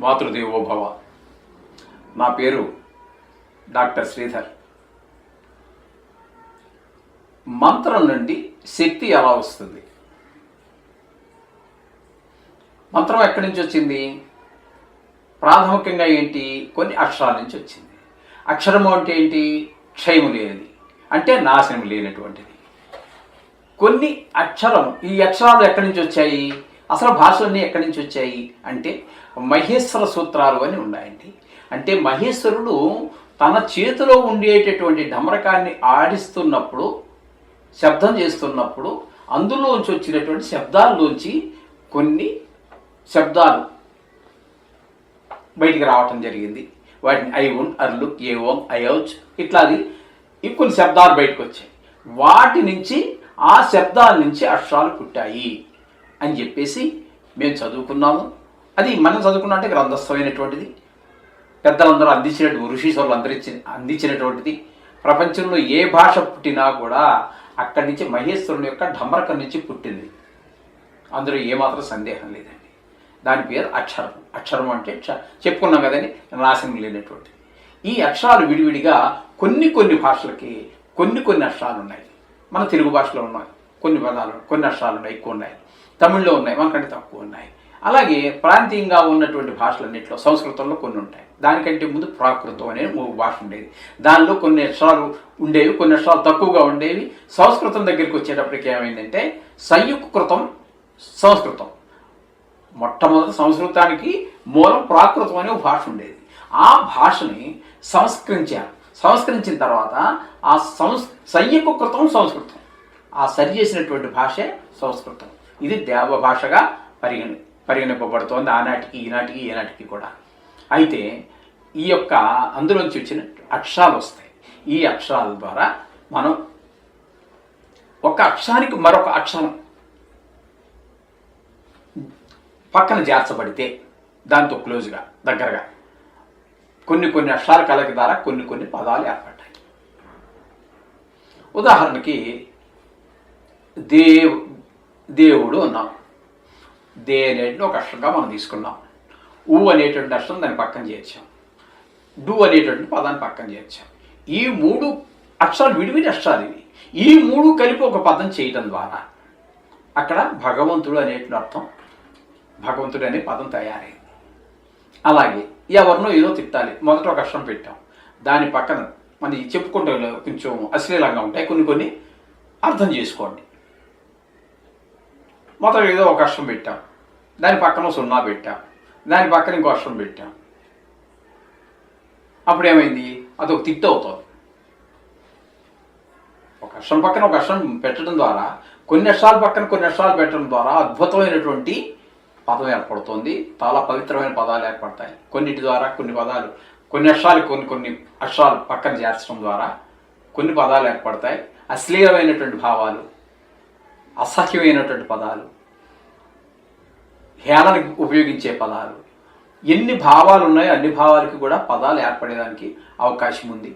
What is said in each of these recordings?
మాతృదేవో భవ. నా పేరు డాక్టర్ శ్రీధర్. మంత్రం నుండి శక్తి ఎలా వస్తుంది? మంత్రం ఎక్కడి నుంచి వచ్చింది? ప్రాథమికంగా ఏంటి? కొన్ని అక్షరాల నుంచి వచ్చింది. అక్షరము అంటే ఏంటి? క్షయము లేనిది, అంటే నాశనం లేనటువంటిది. కొన్ని ఈ అక్షరాలు ఎక్కడి నుంచి వచ్చాయి? అసలు భాషలన్నీ ఎక్కడి నుంచి వచ్చాయి అంటే మహేశ్వర సూత్రాలు అని ఉన్నాయండి. అంటే మహేశ్వరుడు తన చేతిలో ఉండేటటువంటి డమరకాన్ని ఆడిస్తున్నప్పుడు, శబ్దం చేస్తున్నప్పుడు అందులోంచి వచ్చినటువంటి శబ్దాల్లోంచి కొన్ని శబ్దాలు బయటికి రావటం జరిగింది. వాటిని ఐవున్, అర్లు, ఏవం, అయౌచ్ ఇట్లాది కొన్ని శబ్దాలు బయటకు వచ్చాయి. వాటి నుంచి, ఆ శబ్దాల నుంచి అక్షరాలు పుట్టాయి అని చెప్పేసి మేము చదువుకున్నాము. అది మనం చదువుకున్నట్టే గ్రంథస్థమైనటువంటిది, పెద్దలందరూ అందించినటువంటి, ఋషీశ్వరులు అందించినటువంటిది. ప్రపంచంలో ఏ భాష పుట్టినా కూడా అక్కడి నుంచి మహేశ్వరుని యొక్క ఢమరకం నుంచి పుట్టింది. అందులో ఏమాత్రం సందేహం లేదండి. దాని పేరు అక్షరం. అక్షరం అంటే చెప్పుకున్నాం కదండి, నాశనం లేనటువంటి. ఈ అక్షరాలు విడివిడిగా కొన్ని భాషలకి కొన్ని అక్షరాలు ఉన్నాయి. మన తెలుగు భాషలో ఉన్నాయి కొన్ని పదాలు, కొన్ని అక్షరాలు ఉన్నాయి, ఎక్కువ ఉన్నాయి. తమిళ్లో ఉన్నాయి, మనకంటే తక్కువ ఉన్నాయి. అలాగే ప్రాంతీయంగా ఉన్నటువంటి భాషలన్నింటిలో, సంస్కృతంలో కొన్ని ఉంటాయి. దానికంటే ముందు ప్రాకృతం అనే భాష ఉండేది. దానిలో కొన్ని అక్షరాలు ఉండేవి, కొన్ని అక్షరాలు తక్కువగా ఉండేవి. సంస్కృతం దగ్గరికి వచ్చేటప్పటికి ఏమైందంటే సంయుక్తం సంస్కృతం. మొట్టమొదటి సంస్కృతానికి మూలం ప్రాకృతం అనే భాష ఉండేది. ఆ భాషని సంస్కరించారు. సంస్కరించిన తర్వాత ఆ సంయుక్తం సంస్కృతం, ఆ సరి చేసినటువంటి భాషే సంస్కృతం. ఇది దేవ భాషగా పరిగణింపబడుతోంది ఆనాటికి, ఈనాటికి కూడా. అయితే ఈ యొక్క అందులోంచి వచ్చిన అక్షరాలు వస్తాయి. ఈ అక్షరాల ద్వారా మనం ఒక అక్షరానికి మరొక అక్షరం పక్కన చేర్చబడితే, దాంతో క్లోజ్గా, దగ్గరగా కొన్ని అక్షరాల కలయిక ద్వారా కొన్ని పదాలు ఏర్పడ్డాయి. ఉదాహరణకి దేవుడు అన్నాం. దే అనేటువంటి ఒక అక్షరంగా మనం తీసుకున్నాం. ఊ అనేటువంటి అక్షరం దాన్ని పక్కన చేర్చాం. డు అనేటువంటి పదాన్ని పక్కన చేర్చాం. ఈ 3 అక్షరాలు విడివిడి అక్షరాలు ఇవి. ఈ 3 కలిపి ఒక పదం చేయటం ద్వారా అక్కడ భగవంతుడు అనేటువంటి అర్థం, భగవంతుడు అనే పదం తయారైంది. అలాగే ఎవరినో ఏదో తిట్టాలి, మొదట ఒక అక్షరం పెట్టాం. దాని పక్కన మనం చెప్పుకుంటే కొంచెం అశ్లీలంగా ఉంటాయి, కొన్ని అర్థం చేసుకోండి. మొదట ఏదో ఒక అక్షరం పెట్టాం, దాని పక్కన 0 పెట్టాం, దాని పక్కన ఇంకో అక్షరం పెట్టాం. అప్పుడు ఏమైంది? అదొక తిట్టు అవుతుంది. ఒక అక్షరం పక్కన ఒక అక్షరం పెట్టడం ద్వారా, కొన్ని అక్షరాల పక్కన కొన్ని అక్షరాలు పెట్టడం ద్వారా అద్భుతమైనటువంటి పదం ఏర్పడుతుంది. చాలా పవిత్రమైన పదాలు ఏర్పడతాయి. కొన్నిటి ద్వారా కొన్ని అక్షరాలు కొన్ని అక్షరాలు పక్కన చేర్చడం ద్వారా కొన్ని పదాలు ఏర్పడతాయి. అశ్లీలమైనటువంటి భావాలు, అసహ్యమైనటువంటి పదాలు, హేళనకి ఉపయోగించే పదాలు, ఎన్ని భావాలు ఉన్నాయో అన్ని భావాలకి కూడా పదాలు ఏర్పడేదానికి అవకాశం ఉంది.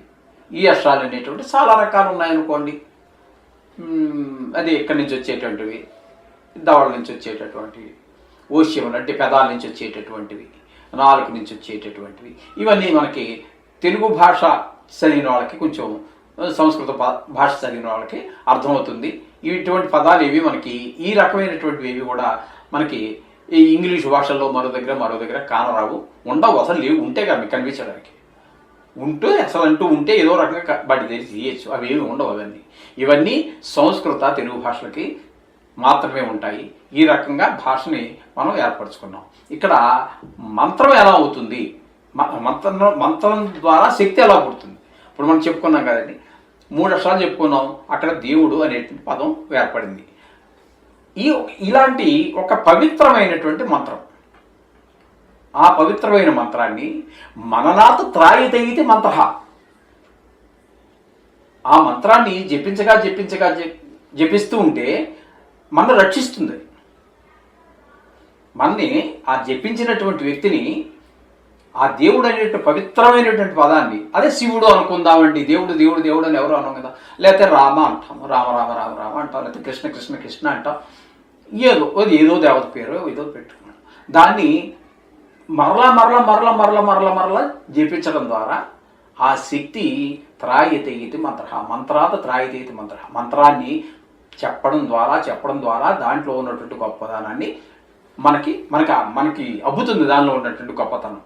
ఈ అక్షరాలు అనేటువంటి చాలా రకాలు ఉన్నాయనుకోండి. అది ఎక్కడి నుంచి వచ్చేటువంటివి, దవడ నుంచి వచ్చేటటువంటివి, ఓష్యములు అంటే పెదాల నుంచి వచ్చేటటువంటివి, నాలుక నుంచి వచ్చేటటువంటివి. ఇవన్నీ మనకి తెలుగు భాష చదివిన వాళ్ళకి, కొంచెం సంస్కృత భాష చదివిన వాళ్ళకి అర్థమవుతుంది. ఇటువంటి పదాలు ఇవి మనకి, ఈ రకమైనటువంటివి ఏవి కూడా మనకి ఈ ఇంగ్లీష్ భాషల్లో మరో దగ్గర కానరావు, ఉండవు. అసలు లేవు. ఉంటే కదా మీకు కనిపించడానికి. అసలు ఉంటే ఏదో రకంగా బట్టి తెలిసి చేయొచ్చు. అవి ఏమి ఉండవు. ఇవన్నీ సంస్కృత తెలుగు భాషలకి మాత్రమే ఉంటాయి. ఈ రకంగా భాషని మనం ఏర్పరచుకున్నాం. ఇక్కడ మంత్రం ఎలా అవుతుంది, మంత్రం ద్వారా శక్తి ఎలా పుడుతుంది? ఇప్పుడు మనం చెప్పుకున్నాం కదండి, 3 అక్షరాలు చెప్పుకున్నాం. అక్కడ దేవుడు అనేటువంటి పదం ఏర్పడింది. ఇలాంటి ఒక పవిత్రమైనటువంటి మంత్రం, ఆ పవిత్రమైన మంత్రాన్ని మననాథ త్రాయితయితి మంత్ర, ఆ మంత్రాన్ని జపిస్తూ ఉంటే మన రక్షిస్తుంది. మనని ఆ జపించినటువంటి వ్యక్తిని, ఆ దేవుడు అనేటువంటి పవిత్రమైనటువంటి పదాన్ని, అదే శివుడు అనుకుందామండి. దేవుడు అని ఎవరు అన్నాం కదా. లేకపోతే రామ అంటాం, రామ అంటాం. లేకపోతే కృష్ణ అంటాం. ఏదో దేవత పేరు ఏదో పెట్టుకున్నాం. దాన్ని మరలా జపించడం ద్వారా ఆ శక్తి త్రాయతే ఇది మంత్ర, మంత్రాత త్రాయతే ఇది మంత్ర, మంత్రాన్ని చెప్పడం ద్వారా దాంట్లో ఉన్నటువంటి గొప్పదనాన్ని మనకి అబ్బుతుంది. దానిలో ఉన్నటువంటి గొప్పతనం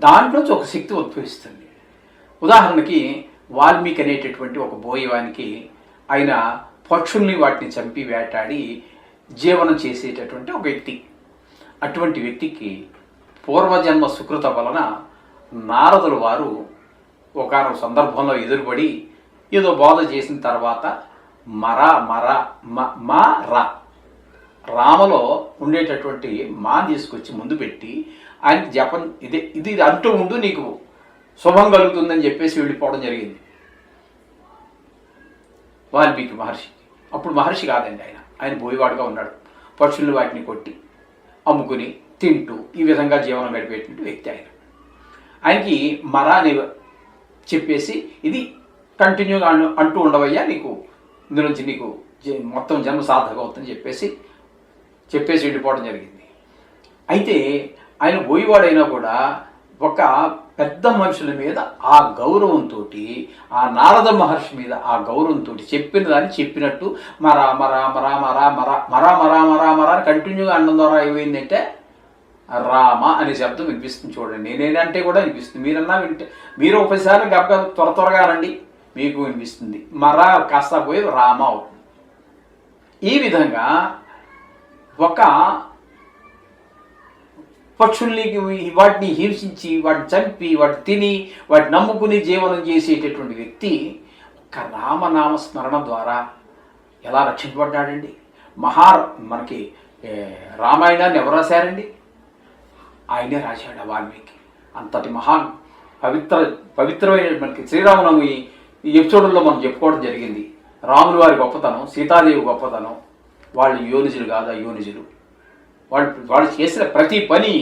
దాంట్లోంచి ఒక శక్తి ఉద్భవిస్తుంది. ఉదాహరణకి వాల్మీకి అనేటటువంటి ఒక బోయవానికి ఆయన పక్షుల్ని వాటిని చంపి వేటాడి జీవనం చేసేటటువంటి ఒక వ్యక్తి. అటువంటి వ్యక్తికి పూర్వజన్మ సుకృత వలన నారదుల వారు ఒకనొక సందర్భంలో ఎదురుపడి ఏదో బోధ చేసిన తర్వాత రామలో ఉండేటటువంటి తీసుకొచ్చి ముందు పెట్టి ఆయన జపం ఇది అంటూ ఉండు నీకు శుభం కలుగుతుందని చెప్పేసి వెళ్ళిపోవడం జరిగింది వాల్మీకి మహర్షికి. అప్పుడు మహర్షి కాదండి, ఆయన బోయవాడుగా ఉన్నాడు. పక్షుల్ని వాటిని కొట్టి అమ్ముకుని తింటూ ఈ విధంగా జీవనం గడిపేటువంటి వ్యక్తి ఆయనకి అని చెప్పేసి ఇది కంటిన్యూగా అంటూ ఉండవయ్యా, ఇందులోంచి నీకు మొత్తం జన్మ సార్థకం అవుతుందని చెప్పేసి వెళ్ళిపోవడం జరిగింది. అయితే ఆయన బోయవాడైనా కూడా ఒక పెద్ద మనుషుల మీద ఆ గౌరవంతో, ఆ నారద మహర్షి మీద ఆ గౌరవంతో చెప్పిన దాన్ని చెప్పినట్టు మరా అని కంటిన్యూగా అనడం ద్వారా ఏమైందంటే రామ అనే శబ్దం వినిపిస్తుంది. చూడండి, నేనేనంటే కూడా వినిపిస్తుంది, మీరన్నా మీరు ఒకసారి త్వరగా రండి మీకు వినిపిస్తుంది. కాస్త పోయి రామ అవుతుంది. ఈ విధంగా ఒక పక్షుల్ని వాటిని హింసించి వాటిని చంపి వాటిని తిని వాటిని నమ్ముకుని జీవనం చేసేటటువంటి వ్యక్తి ఒక రామనామ స్మరణ ద్వారా ఎలా రక్షించబడ్డాడండి. మనకి రామాయణాన్ని ఎవరు రాశారండి? ఆయనే రాశాడు వాల్మీకి. అంతటి పవిత్రమైన మనకి శ్రీరామనవమి ఈ ఎపిసోడ్లో మనం చెప్పుకోవడం జరిగింది. రాముల వారి గొప్పతనం, సీతాదేవి గొప్పతనం, వాళ్ళు యోనిజులు కాదు అయోనిజులు. వాళ్ళు చేసిన ప్రతి పని,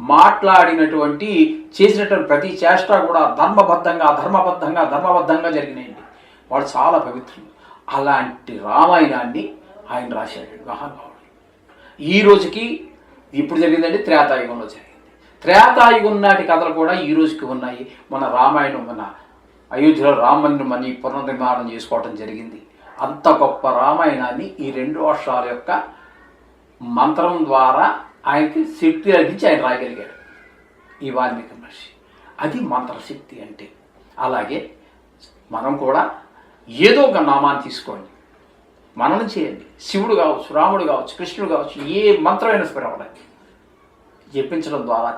మాట్లాడినటువంటి చేసినటువంటి ప్రతి చేష్ట కూడా ధర్మబద్ధంగా జరిగినాయండి. వాళ్ళు చాలా పవిత్రులు. అలాంటి రామాయణాన్ని ఆయన రాశాడు మహానుభావుడు. ఈ రోజుకి ఇప్పుడు జరిగిందండి, త్రేతాయుగంలో జరిగింది. త్రేతాయుగం నాటి కథలు కూడా ఈ రోజుకి ఉన్నాయి. మన రామాయణం, మన అయోధ్యలో రామ మందిరం అని పునర్నిర్మాణం చేసుకోవటం జరిగింది. అంత గొప్ప రామాయణాన్ని ఈ 2 వర్షాల యొక్క మంత్రం ద్వారా ఆయనకి శక్తి లభించి ఆయన రాయగలిగాడు ఈ వాల్మీకి మహర్షి. అది మంత్రశక్తి అంటే. అలాగే మనం కూడా ఏదో ఒక నామాన్ని తీసుకోండి, మననం చేయండి. శివుడు కావచ్చు, రాముడు కావచ్చు, కృష్ణుడు కావచ్చు, ఏ మంత్రమైన స్మరణకి జపించడం ద్వారా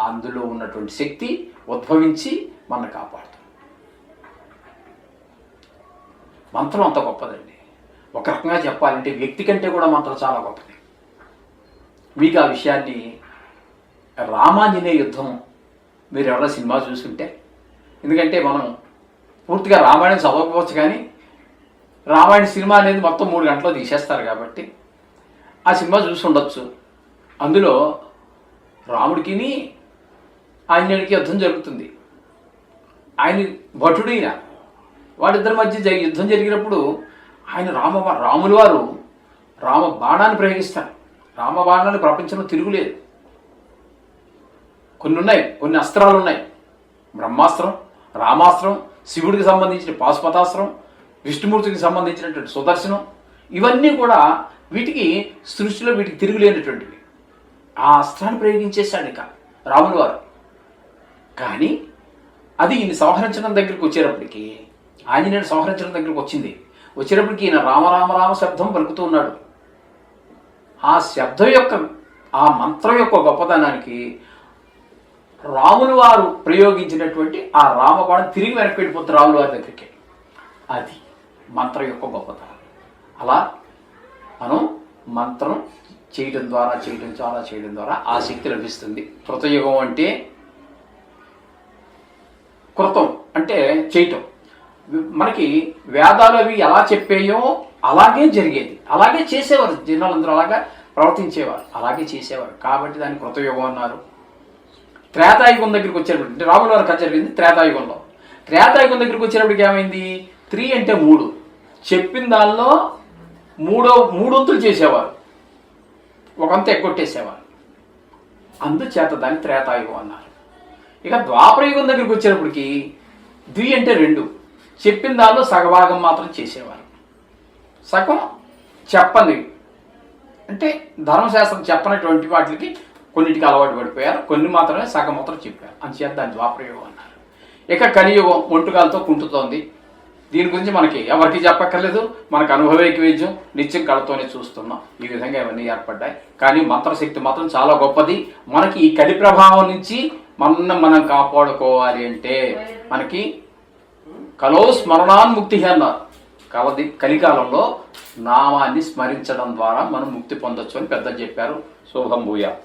అందులో ఉన్నటువంటి శక్తి ఉద్భవించి మన కాపాడుతుంది. మంత్రం అంత గొప్పదండి. ఒక రకంగా చెప్పాలంటే వ్యక్తి కంటే కూడా మంత్రం చాలా గొప్పది. మీకు ఆ విషయాన్ని రామాంజనేయ యుద్ధం మీరు ఎవరైనా సినిమా చూసుకుంటే, ఎందుకంటే మనం పూర్తిగా రామాయణం చదవకపోవచ్చు, కానీ రామాయణ సినిమా అనేది మొత్తం 3 గంటల్లో తీసేస్తారు కాబట్టి ఆ సినిమా చూసి ఉండొచ్చు. అందులో రాముడికి ఆంజనేయుడికి యుద్ధం జరుగుతుంది. ఆయన భటుడైన వాళ్ళిద్దరి మధ్య యుద్ధం జరిగినప్పుడు ఆయన రాముల వారు రామ బాణాన్ని ప్రయోగిస్తారు. రామ బాణాన్ని ప్రపంచంలో తిరుగులేదు. కొన్ని అస్త్రాలు ఉన్నాయి. బ్రహ్మాస్త్రం, రామాస్త్రం, శివుడికి సంబంధించిన పాశుపతాస్త్రం, విష్ణుమూర్తికి సంబంధించినటువంటి సుదర్శనం, ఇవన్నీ కూడా వీటికి సృష్టిలో తిరుగులేనటువంటివి. ఆ అస్త్రాన్ని ప్రయోగించేశాడు ఇక రాముల వారు. కానీ అది ఈయన సంహరించడం దగ్గరికి వచ్చేటప్పటికి, ఆంజనేయుడు సంహరించడం దగ్గరికి వచ్చేటప్పటికి ఈయన రామ శబ్దం పలుకుతూ ఉన్నాడు. ఆ శబ్దం యొక్క, ఆ మంత్రం యొక్క గొప్పతనానికి రాముల వారు ప్రయోగించినటువంటి ఆ రామబాణం తిరిగి వెనక్కి వెళ్ళిపోతుంది రాముల వారి దగ్గరికి. అది మంత్రం యొక్క గొప్పతనం. అలా మనం మంత్రం చేయడం ద్వారా ఆ శక్తి లభిస్తుంది. కృతయుగం అంటే కృతం అంటే చేయటం. మనకి వేదాలు అవి ఎలా చెప్పాయో అలాగే జరిగేది, అలాగే చేసేవారు జనాలందరూ, అలాగా ప్రవర్తించేవారు, అలాగే చేసేవారు. కాబట్టి దాన్ని కృతయుగం అన్నారు. త్రేతాయుగం దగ్గరికి వచ్చేటప్పుడు, అంటే రాముల వారి కథ జరిగింది త్రేతాయుగంలో. త్రేతాయుగం దగ్గరికి వచ్చేటప్పటికి ఏమైంది? 3 అంటే 3 చెప్పిన దానిలో మూడొంతులు చేసేవారు, ఒకంత ఎగ్గొట్టేసేవారు. అందుచేత దాన్ని త్రేతాయుగం అన్నారు. ఇక ద్వాపరయుగం దగ్గరికి వచ్చేటప్పటికి ద్వి అంటే 2, చెప్పిన దానిలో సగభాగం మాత్రం చేసేవారు. సగం చెప్పని అంటే ధర్మశాస్త్రం చెప్పనటువంటి వాటికి కొన్నిటికి అలవాటు పడిపోయారు, కొన్ని మాత్రమే సగం మాత్రం చెప్పారు. అందుచేత దాన్ని ద్వాపరయుగం అన్నారు. ఇక కలియుగం ఒంటుకాలతో కుంటుతోంది. దీని గురించి మనకి ఎవరికి చెప్పక్కర్లేదు, మనకు అనుభవైక వైద్యం నిత్యం కళతోనే చూస్తున్నాం. ఈ విధంగా ఇవన్నీ ఏర్పడ్డాయి. కానీ మంత్రశక్తి మాత్రం చాలా గొప్పది. మనకి ఈ కలి ప్రభావం నుంచి మనం కాపాడుకోవాలి అంటే మనకి కలో స్మరణాన్ముక్తి అన్నారు. కాబట్టి కలికాలంలో నామాన్ని స్మరించడం ద్వారా మనం ముక్తి పొందొచ్చు అని పెద్దలు చెప్పారు. శుభం భూయాత్.